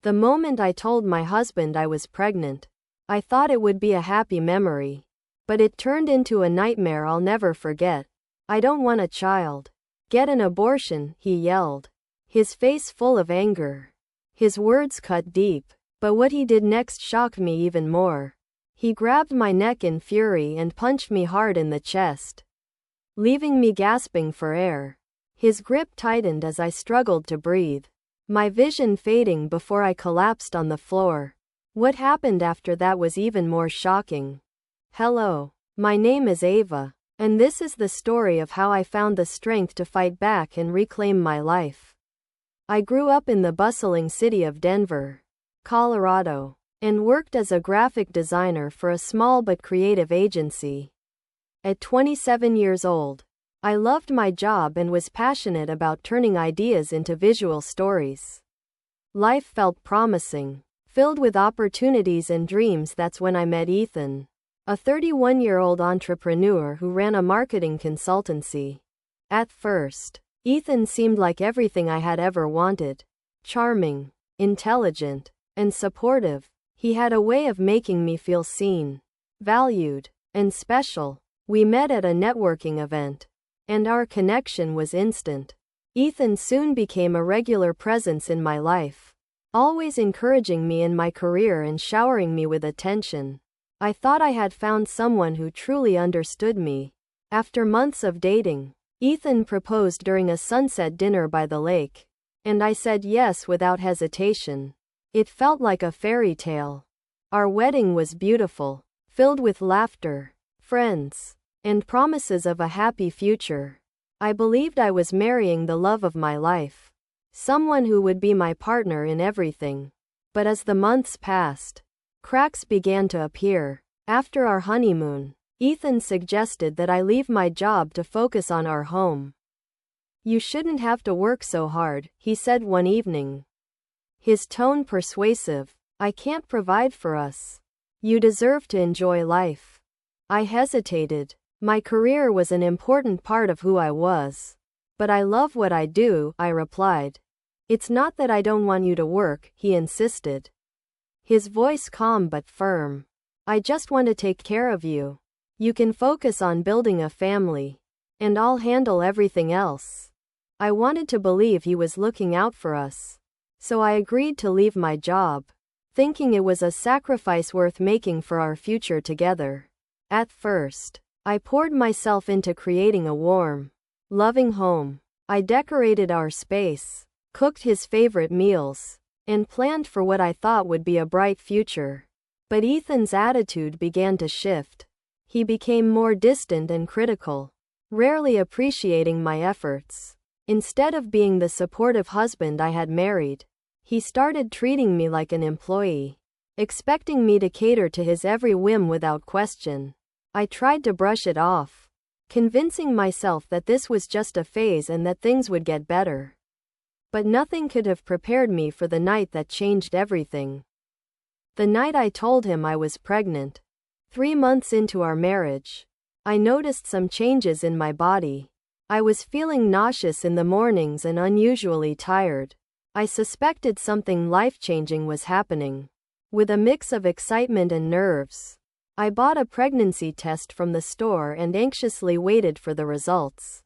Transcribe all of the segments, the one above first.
The moment I told my husband I was pregnant, I thought it would be a happy memory. But it turned into a nightmare I'll never forget. I don't want a child. Get an abortion, he yelled, his face full of anger. His words cut deep, but what he did next shocked me even more. He grabbed my neck in fury and punched me hard in the chest, leaving me gasping for air. His grip tightened as I struggled to breathe, my vision fading before I collapsed on the floor. What happened after that was even more shocking. Hello, my name is Ava, and this is the story of how I found the strength to fight back and reclaim my life. I grew up in the bustling city of Denver, Colorado, and worked as a graphic designer for a small but creative agency. At 27 years old, I loved my job and was passionate about turning ideas into visual stories. Life felt promising, filled with opportunities and dreams. That's when I met Ethan, a 31-year-old entrepreneur who ran a marketing consultancy. At first, Ethan seemed like everything I had ever wanted. Charming, intelligent, and supportive, he had a way of making me feel seen, valued, and special. We met at a networking event, and our connection was instant. Ethan soon became a regular presence in my life, always encouraging me in my career and showering me with attention. I thought I had found someone who truly understood me. After months of dating, Ethan proposed during a sunset dinner by the lake, and I said yes without hesitation. It felt like a fairy tale. Our wedding was beautiful, filled with laughter, friends, and promises of a happy future. I believed I was marrying the love of my life, someone who would be my partner in everything. But as the months passed, cracks began to appear. After our honeymoon, Ethan suggested that I leave my job to focus on our home. "You shouldn't have to work so hard," he said one evening, his tone persuasive. "I can't provide for us. You deserve to enjoy life." I hesitated. My career was an important part of who I was. "But I love what I do," I replied. "It's not that I don't want you to work," he insisted, his voice calm but firm. "I just want to take care of you. You can focus on building a family, and I'll handle everything else." I wanted to believe he was looking out for us, so I agreed to leave my job, thinking it was a sacrifice worth making for our future together. At first, I poured myself into creating a warm, loving home. I decorated our space, cooked his favorite meals, and planned for what I thought would be a bright future. But Ethan's attitude began to shift. He became more distant and critical, rarely appreciating my efforts. Instead of being the supportive husband I had married, he started treating me like an employee, expecting me to cater to his every whim without question. I tried to brush it off, convincing myself that this was just a phase and that things would get better. But nothing could have prepared me for the night that changed everything. The night I told him I was pregnant. 3 months into our marriage, I noticed some changes in my body. I was feeling nauseous in the mornings and unusually tired. I suspected something life-changing was happening. With a mix of excitement and nerves, I bought a pregnancy test from the store and anxiously waited for the results.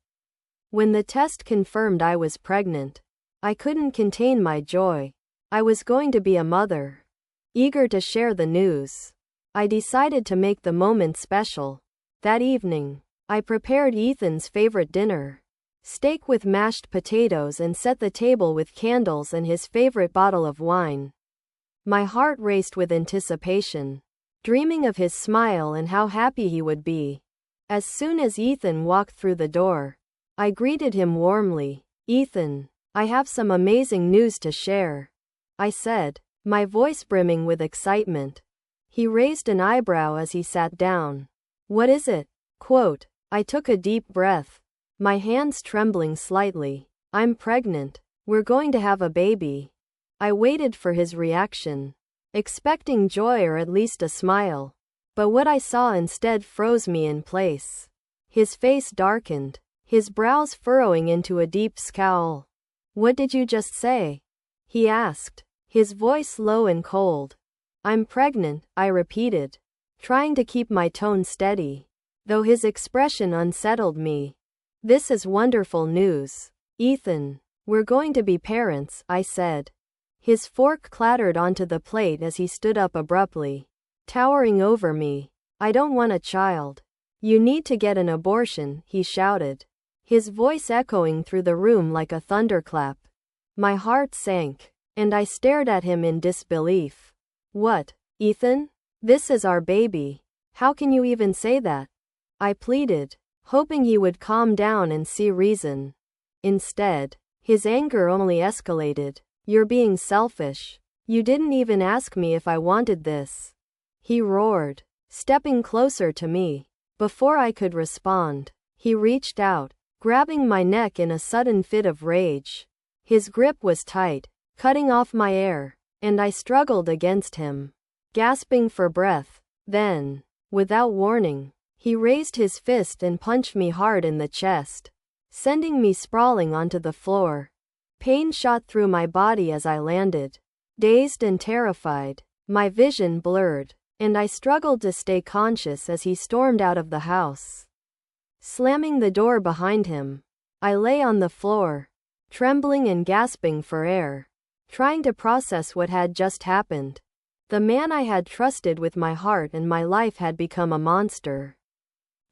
When the test confirmed I was pregnant, I couldn't contain my joy. I was going to be a mother. Eager to share the news, I decided to make the moment special. That evening, I prepared Ethan's favorite dinner, steak with mashed potatoes, and set the table with candles and his favorite bottle of wine. My heart raced with anticipation, dreaming of his smile and how happy he would be. As soon as Ethan walked through the door, I greeted him warmly. "Ethan, I have some amazing news to share," I said, my voice brimming with excitement. He raised an eyebrow as he sat down. "What is it?" Quote. I took a deep breath, my hands trembling slightly. "I'm pregnant. We're going to have a baby." I waited for his reaction, expecting joy or at least a smile. But what I saw instead froze me in place. His face darkened, his brows furrowing into a deep scowl. "What did you just say?" he asked, his voice low and cold. I'm pregnant, I repeated, trying to keep my tone steady, though his expression unsettled me. This is wonderful news, Ethan. We're going to be parents, I said. His fork clattered onto the plate as he stood up abruptly, towering over me. I don't want a child. You need to get an abortion, he shouted, his voice echoing through the room like a thunderclap. My heart sank, and I stared at him in disbelief. What, Ethan? This is our baby. How can you even say that? I pleaded, hoping he would calm down and see reason. Instead, his anger only escalated. You're being selfish. You didn't even ask me if I wanted this, he roared, stepping closer to me. Before I could respond, he reached out, grabbing my neck in a sudden fit of rage. His grip was tight, cutting off my air, and I struggled against him, gasping for breath. Then, without warning, he raised his fist and punched me hard in the chest, sending me sprawling onto the floor. Pain shot through my body as I landed, dazed and terrified, my vision blurred, and I struggled to stay conscious as he stormed out of the house. Slamming the door behind him, I lay on the floor, trembling and gasping for air, trying to process what had just happened. The man I had trusted with my heart and my life had become a monster.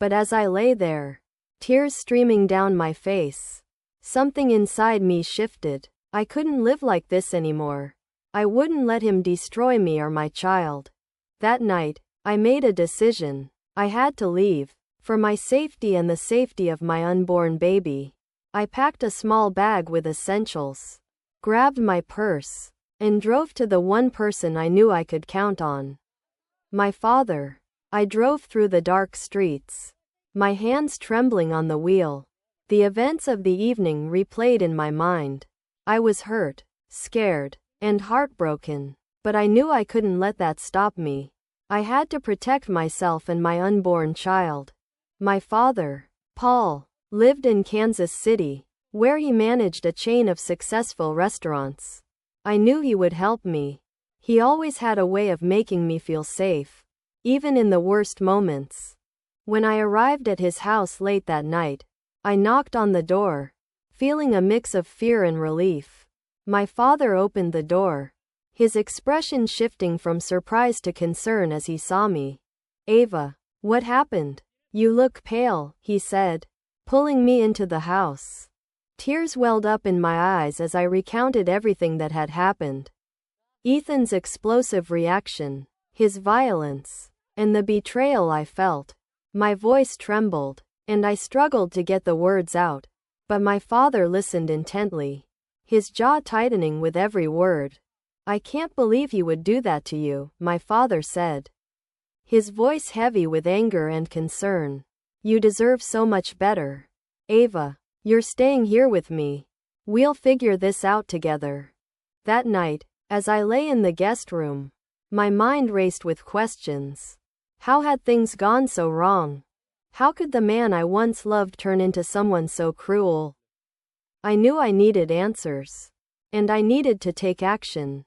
But as I lay there, tears streaming down my face, something inside me shifted. I couldn't live like this anymore. I wouldn't let him destroy me or my child. That night, I made a decision. I had to leave, for my safety and the safety of my unborn baby. I packed a small bag with essentials, grabbed my purse, and drove to the one person I knew I could count on. My father. I drove through the dark streets, my hands trembling on the wheel. The events of the evening replayed in my mind. I was hurt, scared, and heartbroken, but I knew I couldn't let that stop me. I had to protect myself and my unborn child. My father, Paul, lived in Kansas City, where he managed a chain of successful restaurants. I knew he would help me. He always had a way of making me feel safe, even in the worst moments. When I arrived at his house late that night, I knocked on the door, feeling a mix of fear and relief. My father opened the door, his expression shifting from surprise to concern as he saw me. Ava, what happened? You look pale, he said, pulling me into the house. Tears welled up in my eyes as I recounted everything that had happened. Ethan's explosive reaction, his violence, and the betrayal I felt. My voice trembled, and I struggled to get the words out, but my father listened intently, his jaw tightening with every word. I can't believe he would do that to you, my father said, his voice heavy with anger and concern. You deserve so much better. Ava, you're staying here with me. We'll figure this out together. That night, as I lay in the guest room, my mind raced with questions. How had things gone so wrong? How could the man I once loved turn into someone so cruel? I knew I needed answers, and I needed to take action.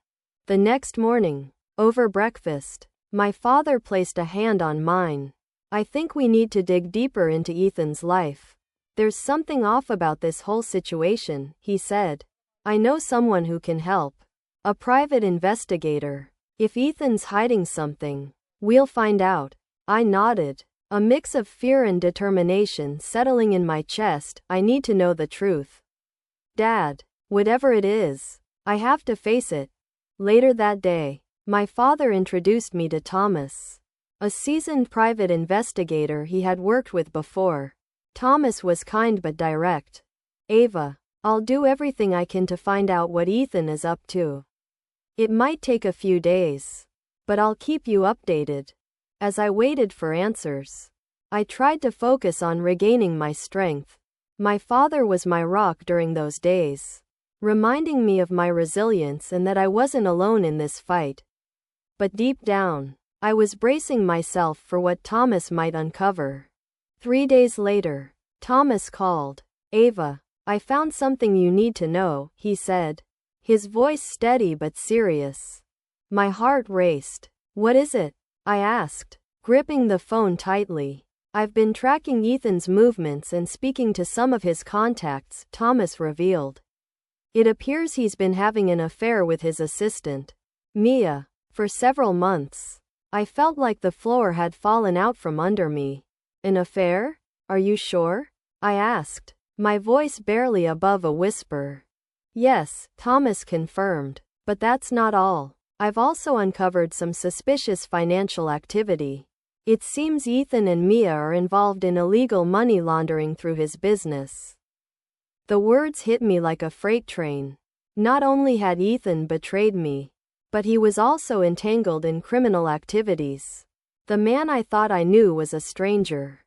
The next morning, over breakfast, my father placed a hand on mine. I think we need to dig deeper into Ethan's life. There's something off about this whole situation, he said. I know someone who can help. A private investigator. If Ethan's hiding something, we'll find out. I nodded, a mix of fear and determination settling in my chest. I need to know the truth. Dad, whatever it is, I have to face it. Later that day, my father introduced me to Thomas, a seasoned private investigator he had worked with before. Thomas was kind but direct. Ava, I'll do everything I can to find out what Ethan is up to. It might take a few days, but I'll keep you updated. As I waited for answers, I tried to focus on regaining my strength. My father was my rock during those days, reminding me of my resilience and that I wasn't alone in this fight. But deep down, I was bracing myself for what Thomas might uncover. 3 days later, Thomas called. Ava, I found something you need to know, he said, his voice steady but serious. My heart raced. What is it? I asked, gripping the phone tightly. I've been tracking Ethan's movements and speaking to some of his contacts, Thomas revealed. It appears he's been having an affair with his assistant, Mia, for several months. I felt like the floor had fallen out from under me. An affair? Are you sure? I asked, my voice barely above a whisper. Yes, Thomas confirmed. But that's not all. I've also uncovered some suspicious financial activity. It seems Ethan and Mia are involved in illegal money laundering through his business. The words hit me like a freight train. Not only had Ethan betrayed me, but he was also entangled in criminal activities. The man I thought I knew was a stranger.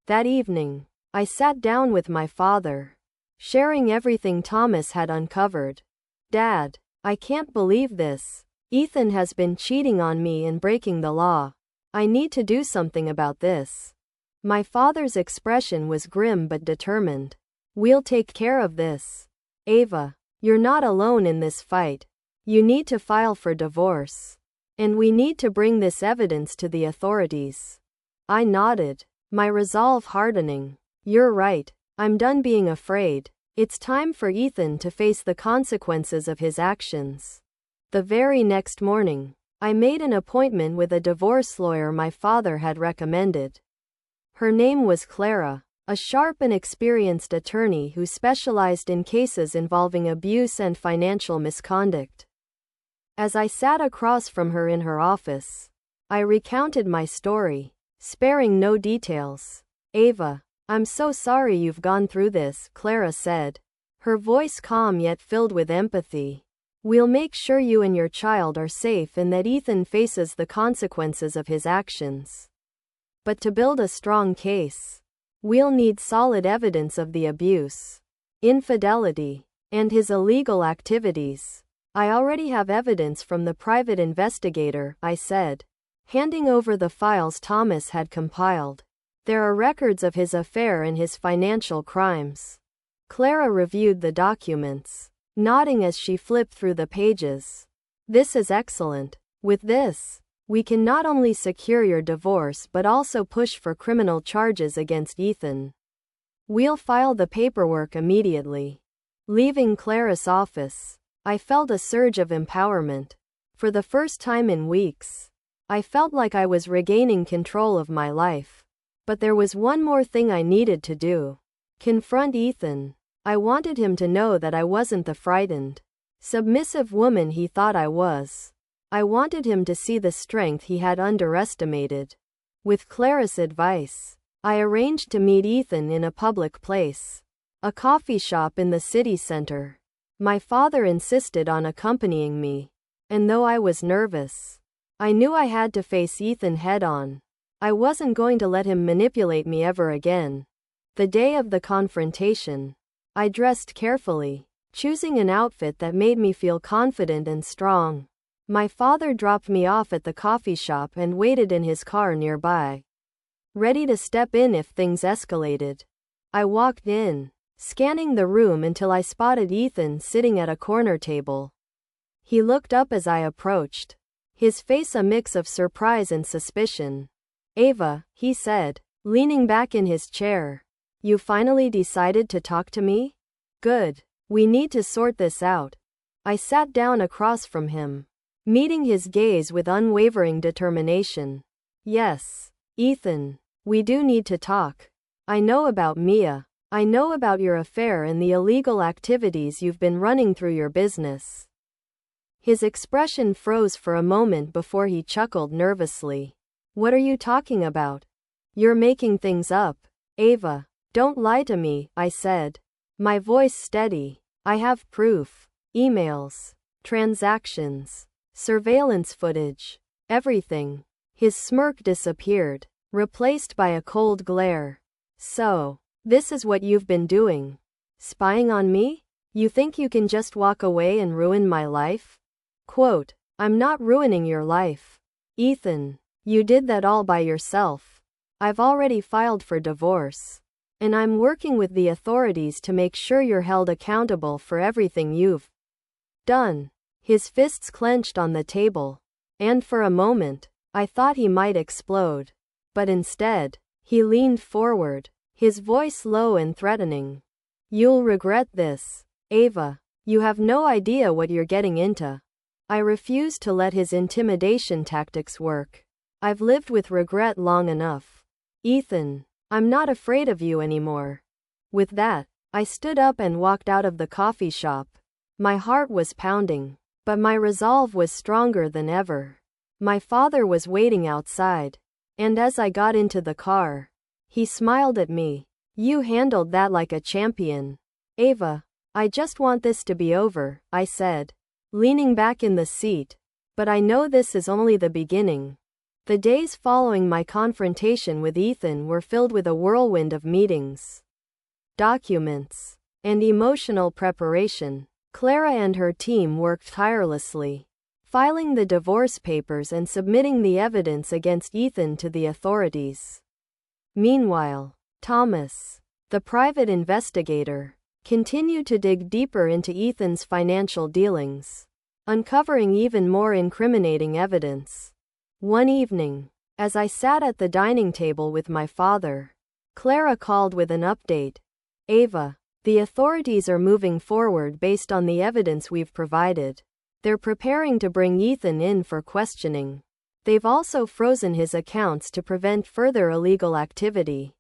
That evening, I sat down with my father, sharing everything Thomas had uncovered. Dad, I can't believe this. Ethan has been cheating on me and breaking the law. I need to do something about this. My father's expression was grim but determined. We'll take care of this. Ava, you're not alone in this fight. You need to file for divorce. And we need to bring this evidence to the authorities. I nodded, my resolve hardening. You're right. I'm done being afraid. It's time for Ethan to face the consequences of his actions. The very next morning, I made an appointment with a divorce lawyer my father had recommended. Her name was Clara, a sharp and experienced attorney who specialized in cases involving abuse and financial misconduct. As I sat across from her in her office, I recounted my story, sparing no details. Ava, I'm so sorry you've gone through this, Clara said, her voice calm yet filled with empathy. We'll make sure you and your child are safe and that Ethan faces the consequences of his actions. But to build a strong case, we'll need solid evidence of the abuse, infidelity, and his illegal activities. I already have evidence from the private investigator, I said, handing over the files Thomas had compiled. There are records of his affair and his financial crimes. Clara reviewed the documents, nodding as she flipped through the pages. This is excellent. With this, we can not only secure your divorce but also push for criminal charges against Ethan. We'll file the paperwork immediately. Leaving Clara's office, I felt a surge of empowerment. For the first time in weeks, I felt like I was regaining control of my life. But there was one more thing I needed to do. Confront Ethan. I wanted him to know that I wasn't the frightened, submissive woman he thought I was. I wanted him to see the strength he had underestimated. With Clara's advice, I arranged to meet Ethan in a public place, a coffee shop in the city center. My father insisted on accompanying me, and though I was nervous, I knew I had to face Ethan head-on. I wasn't going to let him manipulate me ever again. The day of the confrontation, I dressed carefully, choosing an outfit that made me feel confident and strong. My father dropped me off at the coffee shop and waited in his car nearby, ready to step in if things escalated. I walked in, scanning the room until I spotted Ethan sitting at a corner table. He looked up as I approached, his face a mix of surprise and suspicion. Ava, he said, leaning back in his chair. You finally decided to talk to me? Good. We need to sort this out. I sat down across from him, meeting his gaze with unwavering determination. Yes, Ethan, we do need to talk. I know about Mia. I know about your affair and the illegal activities you've been running through your business. His expression froze for a moment before he chuckled nervously. What are you talking about? You're making things up. Ava, don't lie to me, I said, my voice steady. I have proof. Emails, transactions, surveillance footage, everything. His smirk disappeared, replaced by a cold glare. So, this is what you've been doing? Spying on me? You think you can just walk away and ruin my life? Quote, I'm not ruining your life. Ethan, you did that all by yourself. I've already filed for divorce. And I'm working with the authorities to make sure you're held accountable for everything you've Done. His fists clenched on the table. And for a moment, I thought he might explode. But instead, he leaned forward, his voice low and threatening. You'll regret this, Ava. You have no idea what you're getting into. I refused to let his intimidation tactics work. I've lived with regret long enough. Ethan, I'm not afraid of you anymore. With that, I stood up and walked out of the coffee shop. My heart was pounding, but my resolve was stronger than ever. My father was waiting outside, and as I got into the car, he smiled at me. You handled that like a champion, Ava. I just want this to be over, I said, leaning back in the seat. But I know this is only the beginning. The days following my confrontation with Ethan were filled with a whirlwind of meetings, documents, and emotional preparation. Clara and her team worked tirelessly, filing the divorce papers and submitting the evidence against Ethan to the authorities. Meanwhile, Thomas, the private investigator, continued to dig deeper into Ethan's financial dealings, uncovering even more incriminating evidence. One evening, as I sat at the dining table with my father, Clara called with an update. Ava, the authorities are moving forward based on the evidence we've provided. They're preparing to bring Ethan in for questioning. They've also frozen his accounts to prevent further illegal activity.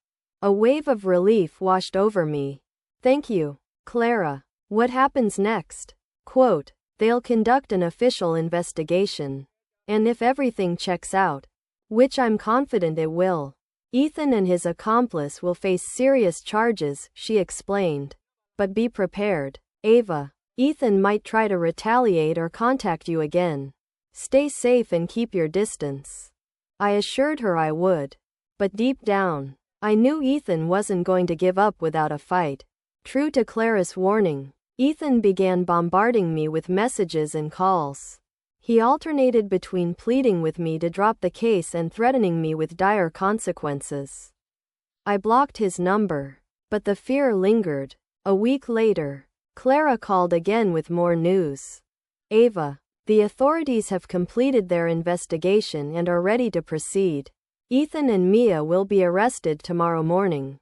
A wave of relief washed over me. Thank you, Clara. What happens next? Quote, they'll conduct an official investigation. And if everything checks out, which I'm confident it will, Ethan and his accomplice will face serious charges, she explained. But be prepared, Ava. Ethan might try to retaliate or contact you again. Stay safe and keep your distance. I assured her I would. But deep down, I knew Ethan wasn't going to give up without a fight. True to Clara's warning, Ethan began bombarding me with messages and calls. He alternated between pleading with me to drop the case and threatening me with dire consequences. I blocked his number, but the fear lingered. A week later, Clara called again with more news. Ava, the authorities have completed their investigation and are ready to proceed. Ethan and Mia will be arrested tomorrow morning.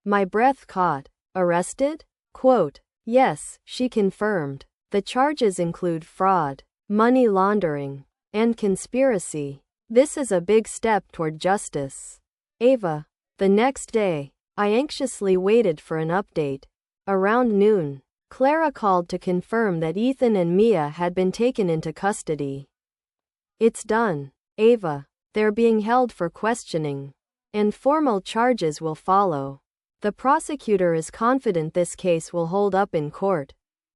My breath caught. Arrested? Quote, yes, she confirmed. The charges include fraud, money laundering, and conspiracy. This is a big step toward justice. Ava. The next day, I anxiously waited for an update. Around noon, Clara called to confirm that Ethan and Mia had been taken into custody. It's done, Ava. They're being held for questioning, and formal charges will follow. The prosecutor is confident this case will hold up in court.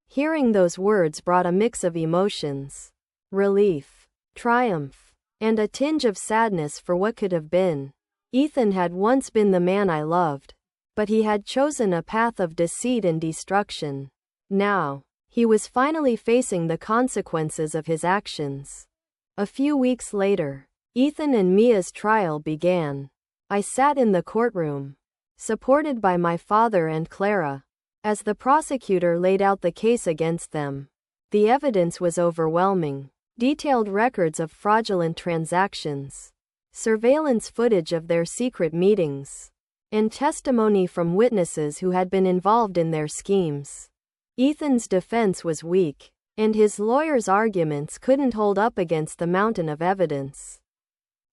Hearing those words brought a mix of emotions. Relief, triumph, and a tinge of sadness for what could have been. Ethan had once been the man I loved, but he had chosen a path of deceit and destruction. Now, he was finally facing the consequences of his actions. A few weeks later, Ethan and Mia's trial began. I sat in the courtroom, supported by my father and Clara, as the prosecutor laid out the case against them. The evidence was overwhelming. Detailed records of fraudulent transactions, surveillance footage of their secret meetings, and testimony from witnesses who had been involved in their schemes. Ethan's defense was weak, and his lawyer's arguments couldn't hold up against the mountain of evidence.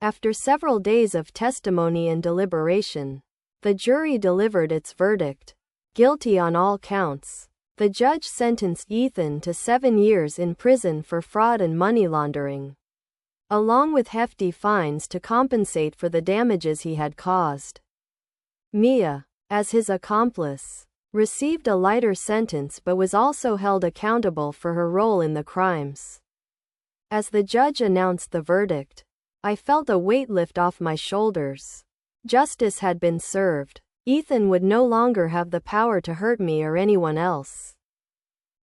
After several days of testimony and deliberation, the jury delivered its verdict. Guilty on all counts. The judge sentenced Ethan to 7 years in prison for fraud and money laundering, along with hefty fines to compensate for the damages he had caused. Mia, as his accomplice, received a lighter sentence but was also held accountable for her role in the crimes. As the judge announced the verdict, I felt a weight lift off my shoulders. Justice had been served. Ethan would no longer have the power to hurt me or anyone else.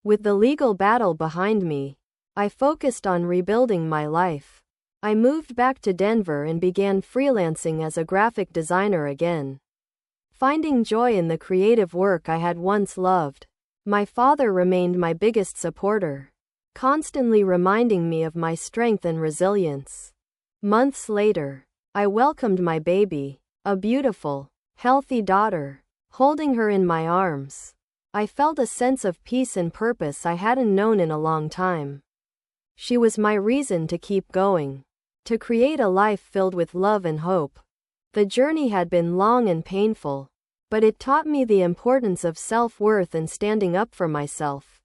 With the legal battle behind me, I focused on rebuilding my life. I moved back to Denver and began freelancing as a graphic designer again, finding joy in the creative work I had once loved. My father remained my biggest supporter, constantly reminding me of my strength and resilience. Months later, I welcomed my baby, a beautiful, healthy daughter. Holding her in my arms, I felt a sense of peace and purpose I hadn't known in a long time. She was my reason to keep going, to create a life filled with love and hope. The journey had been long and painful, but it taught me the importance of self-worth and standing up for myself.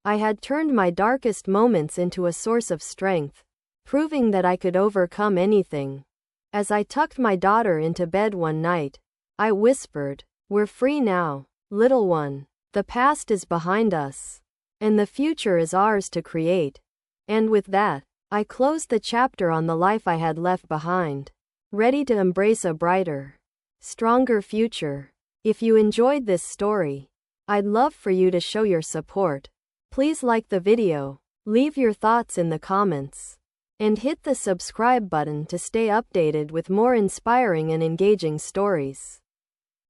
I had turned my darkest moments into a source of strength, proving that I could overcome anything. As I tucked my daughter into bed one night, I whispered, "We're free now, little one. The past is behind us, and the future is ours to create." And with that, I closed the chapter on the life I had left behind, ready to embrace a brighter, stronger future. If you enjoyed this story, I'd love for you to show your support. Please like the video, leave your thoughts in the comments, and hit the subscribe button to stay updated with more inspiring and engaging stories.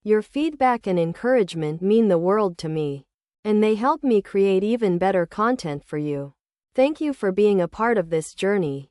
Your feedback and encouragement mean the world to me, and they help me create even better content for you. Thank you for being a part of this journey.